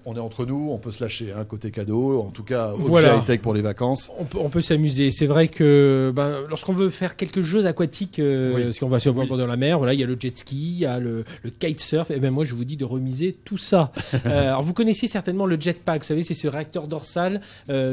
on est entre nous, on peut se lâcher, hein, côté cadeau, en tout cas, objet Voilà. high-tech pour les vacances. On peut s'amuser. C'est vrai que lorsqu'on veut faire quelques jeux aquatiques, Oui. parce qu'on va se voir dans la mer, voilà, il y a le jet ski, il y a le kitesurf. Et ben moi, je vous dis de remiser tout ça. Alors vous connaissez certainement le jetpack. Vous savez, c'est ce réacteur dorsal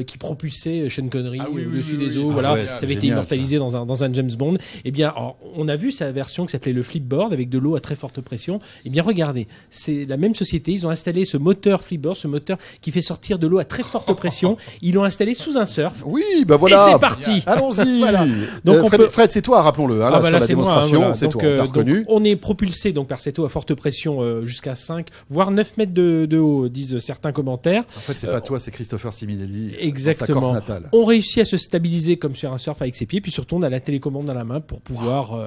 qui propulsait Sean Connery Ah oui, oui, au-dessus oui, des oui, eaux. c'est Voilà, ouais, ça c'est avait été génial, immortalisé dans un James Bond. Eh bien, alors, on a vu sa version qui s'appelait le Flipboard avec de l'eau à très forte pression. Eh bien, regardez, c'est la même société. Ils ont installé ce moteur Flipboard, ce moteur qui fait sortir de l'eau à très forte pression. Ils l'ont installé sous un surf. Oui, bah voilà. Et c'est parti. Allons-y. Voilà. Donc, on Fred, peut- Fred, c'est toi, rappelons-le, hein, là, sur la c'est moi, hein, démonstration, voilà. c'est Donc, toi, on t'a donc, reconnu. on est propulsé donc par cette eau à forte pression jusqu'à 5 voire 9 mètres de haut, disent certains commentaires. En fait, c'est pas toi, c'est Christopher Siminelli, Exactement. dans sa Corse natale. On réussit à se stabiliser comme sur un surf avec ses pieds, puis surtout on a la télécommande dans la main pour pouvoir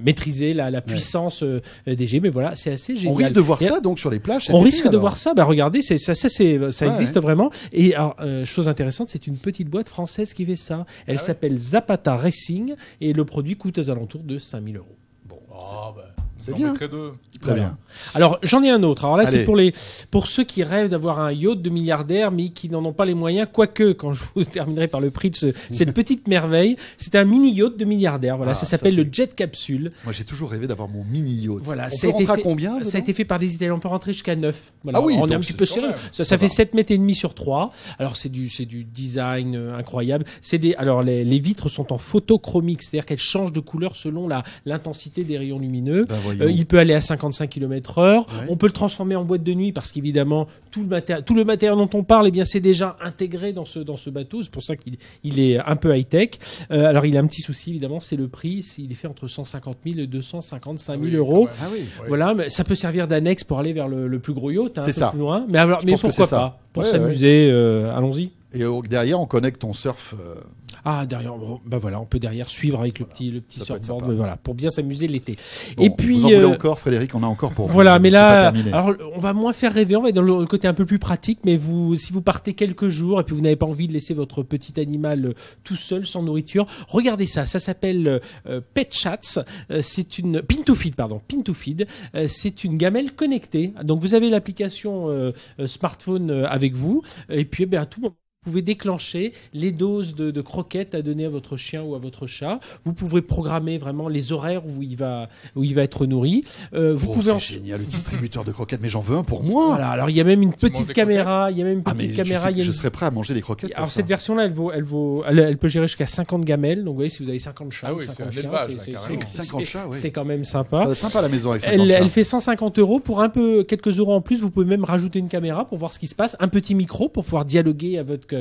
maîtriser la puissance des jets. Mais voilà, c'est assez génial. On risque de voir Et ça, donc, sur les plages cet on été, risque de alors. voir ça. Bah regardez, ça existe ouais. vraiment. Et alors, chose intéressante, c'est une petite boîte française qui fait ça. Elle Ah ouais s'appelle Zapata Racing et le produit coûte aux alentours de 5 000 €. Bon, Ah, bah, c'est j'en bien. mettrai 2. très Voilà. bien. Alors j'en ai un autre. Alors là Allez. c'est pour ceux qui rêvent d'avoir un yacht de milliardaire mais qui n'en ont pas les moyens. Quoique quand je vous terminerai par le prix de cette petite merveille, c'est un mini yacht de milliardaire. Voilà, Ah, ça ça, s'appelle c'est- le Jet Capsule. Moi, j'ai toujours rêvé d'avoir mon mini yacht. Voilà, on ça peut a été rentrer à fait- combien Ça a dedans été fait par des Italiens. On peut rentrer jusqu'à 9. Voilà. Ah oui, on est donc un petit c'est- peu quand sérieux. même. Ça Ça fait va. 7 mètres et demi sur 3. Alors c'est du design incroyable. Alors les vitres sont en photochromique, c'est-à-dire qu'elles changent de couleur selon l'intensité des rayons lumineux. Ben, voyons. Il peut aller à 55 km/h. Ouais. On peut le transformer en boîte de nuit parce qu'évidemment tout le matériel dont on parle, eh bien c'est déjà intégré dans ce bateau. C'est pour ça qu'il est un peu high tech. Alors il a un petit souci évidemment, c'est le prix. Il est fait entre 150 000 et 255 000 €. Ah oui. Voilà, mais ça peut servir d'annexe pour aller vers le plus gros yacht, hein, un C'est peu ça. plus loin. Mais, alors, Je mais pense que pourquoi c'est ça. pas pour Ouais, s'amuser, allons-y. Et derrière, on connecte ton surf. Ah, derrière, bah voilà, on peut derrière suivre avec le petit Ça peut être surfboard, sympa. mais voilà, pour bien s'amuser l'été. Bon, Et puis, vous en voulez encore, Frédéric, on a encore pour vous. voilà, mais C'est pas là, terminé. alors on va moins faire rêver, on va être dans le côté un peu plus pratique, mais si vous partez quelques jours et puis vous n'avez pas envie de laisser votre petit animal tout seul, sans nourriture, regardez ça, ça s'appelle Pet Chats, c'est une Pin to Feed, c'est une gamelle connectée. Donc vous avez l'application smartphone avec vous, et puis à tout moment pouvez déclencher les doses de croquettes à donner à votre chien ou à votre chat. Vous pouvez programmer vraiment les horaires où il va être nourri. C'est génial, le distributeur de croquettes, mais j'en veux un pour moi. Voilà, alors il y a même une Tu manges petite des caméra. Il y a même une Ah, petite mais caméra. il y a je une- serais prêt à manger des croquettes. Alors pour cette ça. version-là, elle peut gérer jusqu'à 50 gamelles. Donc vous voyez, si vous avez 50 chats, Ah ou oui, 50 c'est un chiens, élevage, là, carrément. 50 chats, oui. c'est quand même Ça sympa. va être sympa à la maison avec 50 Elle chats. fait 150 € pour quelques euros en plus. Vous pouvez même rajouter une caméra pour voir ce qui se passe, un petit micro pour pouvoir dialoguer avec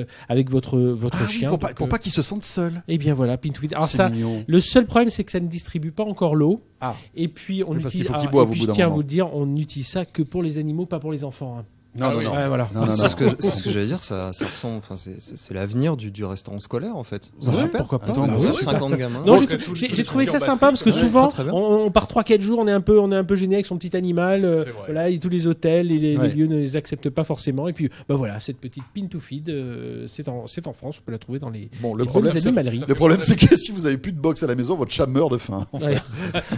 votre Ah oui, chien. pour Donc, pas qu'ils se sentent seuls. et bien voilà, Pin to Feed. Alors C'est ça, mignon. le seul problème, c'est que ça ne distribue pas encore l'eau. Ah. Et puis on Oui, parce qu'il utilise. faut qu'ils ah, boivent et au puis bout d'un je tiens à moment. vous le dire, on utilise ça que pour les animaux, pas pour les enfants. Hein. Non, Ah non, oui. non. Ouais, voilà. Non, non, C'est non. ce que j'allais dire, ça ressemble, enfin, c'est l'avenir du restaurant scolaire en fait. C'est Ouais, super. pourquoi pas. Attends, Bah mais oui. ça, 50 gamins. Non, Bon, j'ai après, tous les j'ai trouvé ça trucs en sympa parce que batterie, souvent très, très bien. on part 3-4 jours, on est un peu gêné avec son petit animal. C'est vrai. Voilà, et tous les hôtels et les Ouais. lieux ne les acceptent pas forcément. Et puis bah voilà, cette petite Pin to Feed, c'est en France, on peut la trouver dans les Bon, le les problème, bonnes c'est animaleries. le problème, c'est que si vous avez plus de box à la maison, votre chat meurt de faim. Ouais.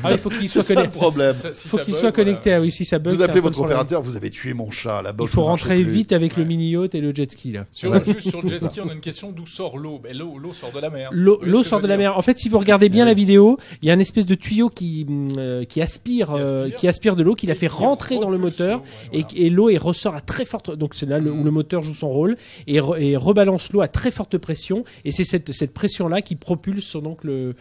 Ah, il faut qu'il soit C'est ça le connecté. problème. Si Faut ça qu'il bug, soit voilà. connecté. Ah oui, si ça bug, Vous c'est un appelez peu le votre problème. opérateur, vous avez tué mon chat. La Il box faut ne marche rentrer plus. vite avec le Ouais. mini yacht et le jet ski là. Juste sur le jet ski, on a une question d'où sort l'eau. Ben, l'eau sort de la mer. L'eau Vous voyez ce que sort je de veux la dire mer. En fait, si vous regardez bien Eh la oui. vidéo, il y a une espèce de tuyau qui aspire de l'eau, qu'il a Et fait qui rentrer dans le repulse moteur, l'eau, ouais, voilà. et l'eau et ressort à très forte. Donc c'est là où le moteur joue son rôle et rebalance l'eau à très forte pression. Et c'est cette pression là qui propulse donc le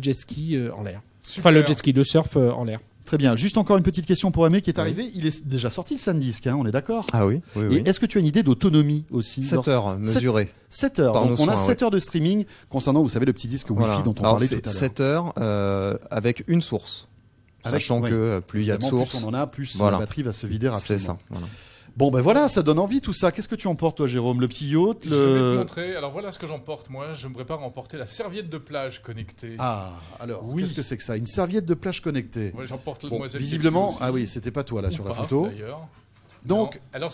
jet ski en l'air. Super. Enfin le jet ski, le surf en l'air. Très bien. Juste encore une petite question pour Aimé qui est arrivé. Il est déjà sorti le SanDisk, hein, on est d'accord. Ah oui, oui, Et oui. est-ce que tu as une idée d'autonomie aussi 7 heures mesurées. 7 heures. Par Donc nos on a soins, 7 heures de streaming concernant, vous savez, le petit disque Wi-Fi Voilà. dont on Alors parlait c'est tout à l'heure. 7 heures avec une source. Avec- Sachant oui. que plus il y a de Évidemment, sources, plus on en a, plus Voilà. la batterie va se vider rapidement. c'est ça. Voilà. Bon, ben voilà, ça donne envie tout ça. Qu'est-ce que tu emportes, toi, Jérôme? Le petit yacht, Je vais te le... montrer. Alors voilà ce que j'emporte. Moi, je me prépare à emporter la serviette de plage connectée. Ah, alors, Oui. qu'est-ce que c'est que ça? Une serviette de plage connectée. Ouais, j'emporte la Bon, demoiselle visiblement, Pepsi aussi. ah oui, c'était pas toi là Ou sur la pas, photo. D'ailleurs. Donc, Non. Alors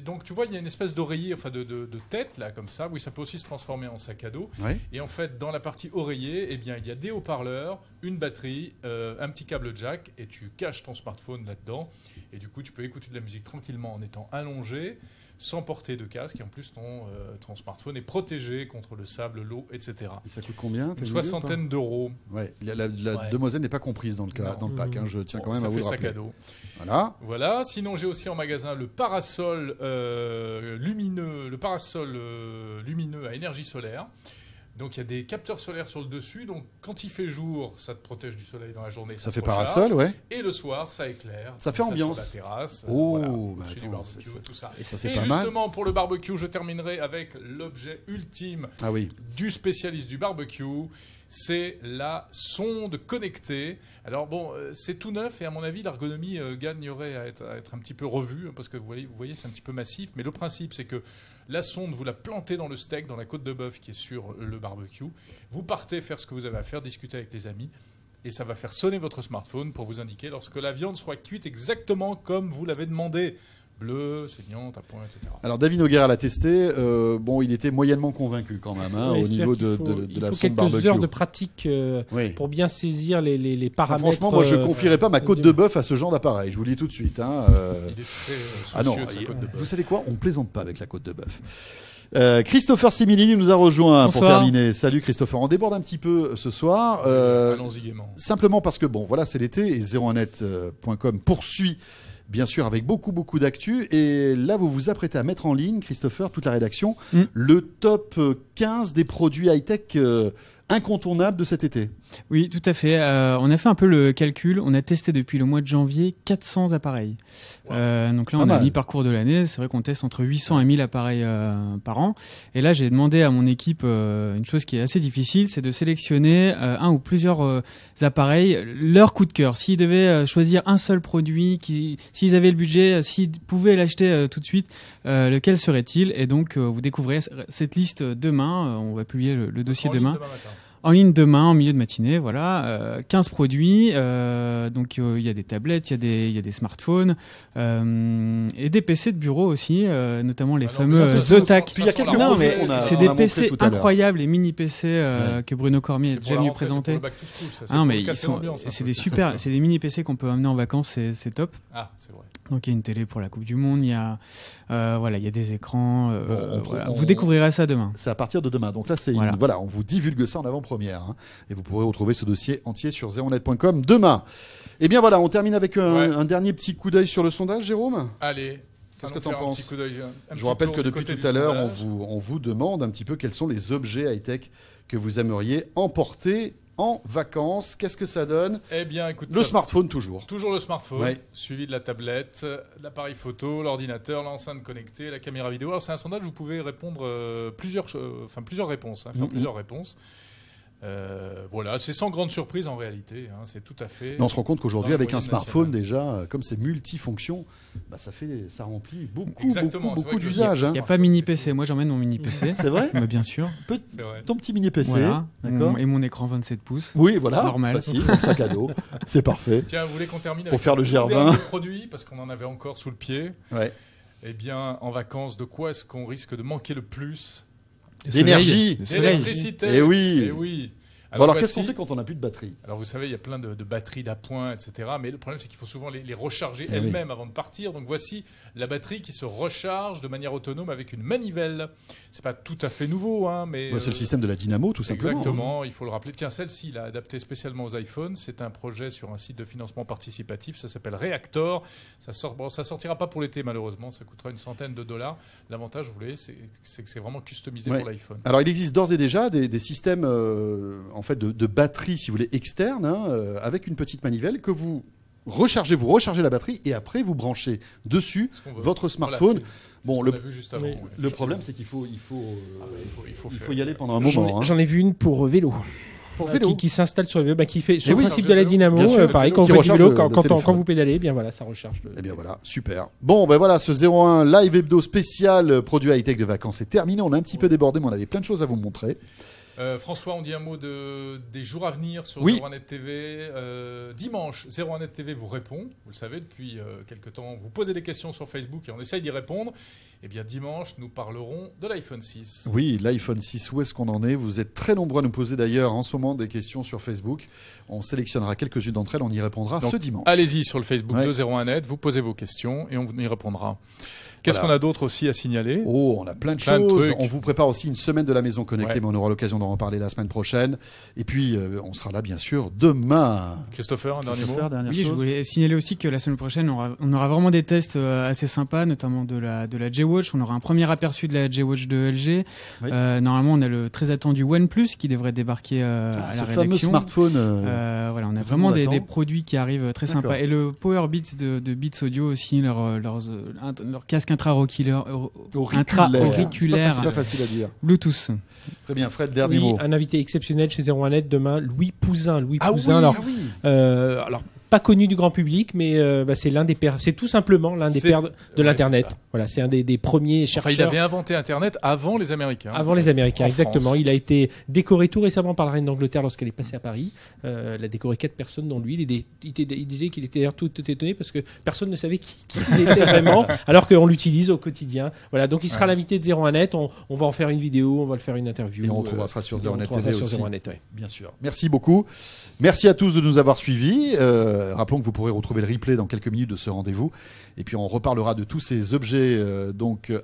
donc tu vois, il y a une espèce d'oreiller, enfin de tête là comme ça. Oui, ça peut aussi se transformer en sac à dos. ouais. Et en fait, dans la partie oreiller, eh bien, il y a des haut-parleurs, une batterie, un petit câble jack, et tu caches ton smartphone là-dedans. Et du coup, tu peux écouter de la musique tranquillement en étant allongé, sans porter de casque. Et en plus, ton smartphone est protégé contre le sable, l'eau, etc. Et ça coûte combien? t'as Une idée ou pas soixantaine d'euros. Ouais, la Ouais. demoiselle n'est pas comprise dans le Non. dans le pack. Hein. Je tiens quand Bon, même ça à vous fait le sac rappeler. à dos. Voilà. Voilà. Sinon, j'ai aussi en magasin le parasol lumineux, lumineux à énergie solaire. Donc, il y a des capteurs solaires sur le dessus. Donc, quand il fait jour, ça te protège du soleil dans la journée. Ça se fait recharge. parasol, ouais. Et le soir, ça éclaire. Ça fait ambiance. Sur la terrasse. Oh, voilà, bah au-dessus du attends, barbecue, c'est- tout ça. Et ça, c'est Et pas mal. justement, pour le barbecue, je terminerai avec l'objet ultime Ah oui. du spécialiste du barbecue, c'est la sonde connectée. Alors bon, c'est tout neuf et à mon avis, l'ergonomie gagnerait à être un petit peu revue, hein, parce que vous voyez, c'est un petit peu massif. Mais le principe, c'est que la sonde, vous la plantez dans le steak, dans la côte de bœuf qui est sur le barbecue. Vous partez faire ce que vous avez à faire, discuter avec les amis. Et ça va faire sonner votre smartphone pour vous indiquer lorsque la viande sera cuite exactement comme vous l'avez demandé. Bleu, saignante, à point, etc. Alors David Noguera l'a testé. Bon, il était moyennement convaincu quand même hein, Ouais, au c'est-à-dire niveau qu'il de, faut- de il la faut sonde quelques barbecue. heures de pratique Oui. pour bien saisir les Ah, paramètres. franchement, moi, je confierais pas ma côte de bœuf. bœuf à ce genre d'appareil. Je vous le dis tout de suite. Hein, Il est très Ah non, soucieux de sa côte de bœuf. vous savez quoi? On plaisante pas avec la côte de bœuf. Christopher Similini nous a rejoint pour Bonsoir. terminer. Salut Christopher, on déborde un petit peu ce soir. Allons-y gaiement. Simplement parce que bon, voilà, c'est l'été et 01net.com poursuit bien sûr avec beaucoup d'actu. Et là, vous vous apprêtez à mettre en ligne, Christopher, toute la rédaction, le top 15 des produits high-tech incontournables de cet été. Oui, tout à fait. On a fait un peu le calcul. On a testé depuis le mois de janvier 400 appareils. Donc là, Pas on a mal. mis parcours de l'année. C'est vrai qu'on teste entre 800 et 1000 appareils par an. Et là, j'ai demandé à mon équipe une chose qui est assez difficile, c'est de sélectionner un ou plusieurs appareils, leur coup de cœur. S'ils devaient choisir un seul produit, s'ils avaient le budget, s'ils pouvaient l'acheter tout de suite, lequel serait-il? Et donc, vous découvrez cette liste demain. On va publier le dossier En ligne demain. matin. en ligne demain, en milieu de matinée, voilà, 15 produits. Donc il y a des tablettes, il y a des smartphones et des PC de bureau aussi, notamment les fameux Zotac. Puis il y a quelques Non, produits mais qu'on a- c'est on a des montré PC tout à l'heure. incroyables, les mini PC que Bruno Cormier est déjà venu présenter. Ah non, mais ils sont, c'est des super, c'est des mini PC qu'on peut amener en vacances, c'est top. Ah, c'est vrai. Donc il y a une télé pour la Coupe du Monde, il y a voilà, il y a des écrans. Voilà. on- Vous découvrirez ça demain. C'est à partir de demain. Donc là, Voilà. on vous divulgue ça en avant-première. Hein. Et vous pourrez retrouver ce dossier entier sur 0net.com demain. Eh bien voilà, on termine avec un dernier petit coup d'œil sur le sondage, Jérôme. Allez. Qu'est-ce que allons t'en faire un penses petit coup d'œil, un Je petit vous rappelle tour que du depuis côté tout du à l'heure, sondage. on vous demande un petit peu quels sont les objets high-tech que vous aimeriez emporter en vacances. Qu'est-ce que ça donne? Eh bien, écoute, Le smartphone toujours. toujours le smartphone, Ouais. suivi de la tablette, l'appareil photo, l'ordinateur, l'enceinte connectée, la caméra vidéo. Alors c'est un sondage où vous pouvez répondre plusieurs réponses, hein, faire plusieurs réponses. Voilà, c'est sans grande surprise en réalité. Hein, c'est tout à fait. Mais on se rend compte qu'aujourd'hui, dans la avec un moyenne smartphone, nationale. déjà, comme c'est multifonction, bah, ça remplit Exactement, c'est beaucoup vrai que d'usages. Il Hein. n'y a pas mini PC. Moi, j'emmène mon mini PC. C'est vrai Mais bien sûr. C'est vrai. Ton petit mini PC, Voilà. d'accord. Et mon écran 27 pouces. Oui, voilà, Normal. facile, dans le sac à dos, c'est parfait. Tiens, vous voulez qu'on termine Pour avec faire le un jardin. dernier produit, parce qu'on en avait encore sous le pied. Ouais. Eh bien, en vacances, de quoi est-ce qu'on risque de manquer le plus? Le D'énergie. soleil. Le soleil. D'électricité. Eh oui. Eh oui. Bon, alors voici- qu'est-ce qu'on fait quand on n'a plus de batterie? Alors vous savez, il y a plein de batteries d'appoint, etc. Mais le problème, c'est qu'il faut souvent les recharger Eh oui. elles-mêmes avant de partir. Donc voici la batterie qui se recharge de manière autonome avec une manivelle. C'est pas tout à fait nouveau, hein, mais Bah, c'est le système de la dynamo, tout simplement. exactement. Il faut le rappeler. Tiens, celle-ci, il a adapté spécialement aux iPhones. C'est un projet sur un site de financement participatif. Ça s'appelle Reactor. Ça sortira pas pour l'été malheureusement. Ça coûtera une centaine de dollars. L'avantage, vous voulez, c'est que c'est vraiment customisé Ouais. pour l'iPhone. Alors, il existe d'ores et déjà des systèmes en fait de batterie, si vous voulez, externes, hein, avec une petite manivelle que vous rechargez la batterie et après vous branchez dessus Ce qu'on veut. votre Voilà, smartphone. c'est Bon, ce qu'on a vu juste avant. oui. ouais. le problème, c'est qu'il faut, Il faut il faire- faut y aller pendant un moment. Hein. J'en ai vu une pour vélo. Pour vélo. Qui s'installe sur le vélo, qui fait sur le oui, principe sur de le la vélo. dynamo, Bien sûr, pareil, le quand vélo vous qui faites du vélo, recharge le quand téléphone. vous pédalez, bien voilà, ça recharge le. Eh bien voilà, super. Bon, ben voilà, ce 01 live hebdo spécial produit high-tech de vacances est terminé. On a un petit peu débordé, mais on avait plein de choses à vous montrer. François, on dit un mot des jours à venir sur Oui. 01net TV. Dimanche, 01net TV vous répond. Vous le savez, depuis quelques temps, vous posez des questions sur Facebook et on essaye d'y répondre. Eh bien, dimanche, nous parlerons de l'iPhone 6. Oui, l'iPhone 6, où est-ce qu'on en est? Vous êtes très nombreux à nous poser d'ailleurs en ce moment des questions sur Facebook. On sélectionnera quelques-unes d'entre elles, on y répondra Donc, ce dimanche. Allez-y sur le Facebook Ouais. de 01net, vous posez vos questions et on y répondra. Qu'est-ce Voilà. qu'on a d'autre aussi à signaler? Oh, on a plein de Plein de choses. trucs. On vous prépare aussi une semaine de la maison connectée, Ouais. mais on aura l'occasion d'en reparler la semaine prochaine. Et puis, on sera là, bien sûr, demain. Christopher, un dernier mot? Christopher, dernière Oui, je chose. voulais signaler aussi que la semaine prochaine, on aura vraiment des tests assez sympas, notamment de la J-Watch. On aura un premier aperçu de la J-Watch de LG. Oui. Normalement, on a le très attendu OnePlus qui devrait débarquer à la Ce rédaction. fameux smartphone. Voilà, on a tout vraiment le monde des attend. produits qui arrivent très D'accord. sympas. Et le Power Beats de Beats Audio aussi, leur casque intra-auriculaire, C'est pas facile à dire. Bluetooth. Très bien, Fred, dernier Oui, mot. un invité exceptionnel chez 01net demain, Louis Pouzin. Louis Ah oui, Pouzin, alors, ah oui. alors pas connu du grand public, mais c'est l'un des pères, c'est tout simplement l'un des C'est- pères de ouais, l'internet. c'est ça. Voilà, c'est un des premiers Enfin, chercheurs. il avait inventé Internet avant les Américains. Avant en les fait, Américains, en exactement. France. Il a été décoré tout récemment par la reine d'Angleterre lorsqu'elle est passée à Paris. Elle a décoré 4 personnes, dont lui. Il disait qu'il était d'ailleurs tout étonné parce que personne ne savait qui il était vraiment, alors qu'on l'utilise au quotidien. Voilà, donc il sera Ouais. l'invité de 01net. On va en faire une vidéo, on va le faire une interview. Et on retrouvera ça sur et on 01net retrouvera TV ça sur aussi. 01net, ouais. Bien sûr. Merci beaucoup. Merci à tous de nous avoir suivis. Rappelons que vous pourrez retrouver le replay dans quelques minutes de ce rendez-vous. Et puis on reparlera de tous ces objets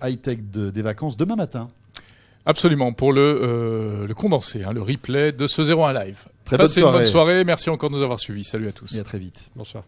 high-tech des vacances demain matin. Absolument, pour le condensé, hein, le replay de ce 01 live. Très bonne Passez une bonne soirée. soirée. Merci encore de nous avoir suivis. Salut à tous. Et à très vite. Bonsoir.